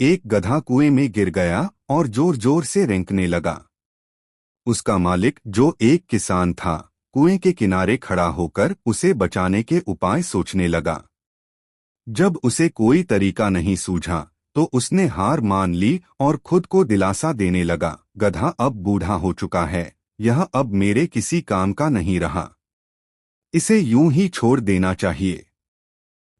एक गधा कुएं में गिर गया और जोर जोर से रेंकने लगा। उसका मालिक जो एक किसान था कुएं के किनारे खड़ा होकर उसे बचाने के उपाय सोचने लगा। जब उसे कोई तरीका नहीं सूझा तो उसने हार मान ली और खुद को दिलासा देने लगा, गधा अब बूढ़ा हो चुका है, यह अब मेरे किसी काम का नहीं रहा, इसे यूं ही छोड़ देना चाहिए।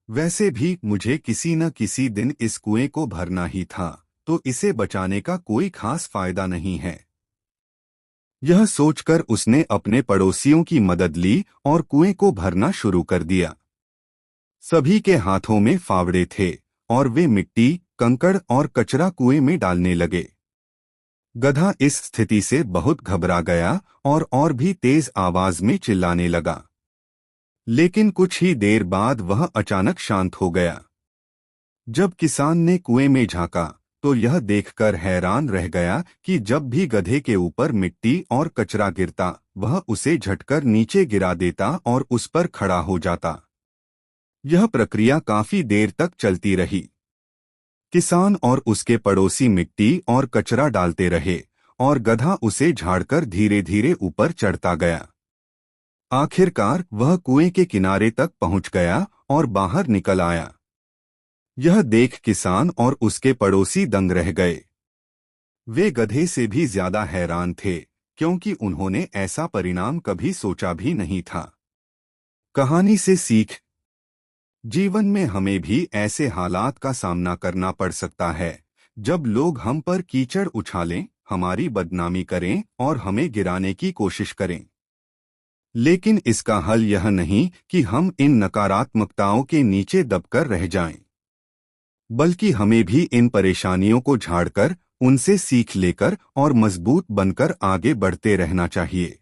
वैसे भी मुझे किसी न किसी दिन इस कुएं को भरना ही था, तो इसे बचाने का कोई खास फायदा नहीं है। यह सोचकर उसने अपने पड़ोसियों की मदद ली और कुएं को भरना शुरू कर दिया। सभी के हाथों में फावड़े थे और वे मिट्टी, कंकड़ और कचरा कुएं में डालने लगे। गधा इस स्थिति से बहुत घबरा गया और भी तेज आवाज में चिल्लाने लगा। लेकिन कुछ ही देर बाद वह अचानक शांत हो गया। जब किसान ने कुएं में झांका तो यह देखकर हैरान रह गया कि जब भी गधे के ऊपर मिट्टी और कचरा गिरता वह उसे झटकर नीचे गिरा देता और उस पर खड़ा हो जाता। यह प्रक्रिया काफी देर तक चलती रही। किसान और उसके पड़ोसी मिट्टी और कचरा डालते रहे और गधा उसे झाड़कर धीरे धीरे ऊपर चढ़ता गया। आखिरकार वह कुएं के किनारे तक पहुंच गया और बाहर निकल आया। यह देख किसान और उसके पड़ोसी दंग रह गए। वे गधे से भी ज्यादा हैरान थे क्योंकि उन्होंने ऐसा परिणाम कभी सोचा भी नहीं था। कहानी से सीख: जीवन में हमें भी ऐसे हालात का सामना करना पड़ सकता है जब लोग हम पर कीचड़ उछालें, हमारी बदनामी करें और हमें गिराने की कोशिश करें। लेकिन इसका हल यह नहीं कि हम इन नकारात्मकताओं के नीचे दबकर रह जाएं, बल्कि हमें भी इन परेशानियों को झाड़कर, उनसे सीख लेकर और मजबूत बनकर आगे बढ़ते रहना चाहिए।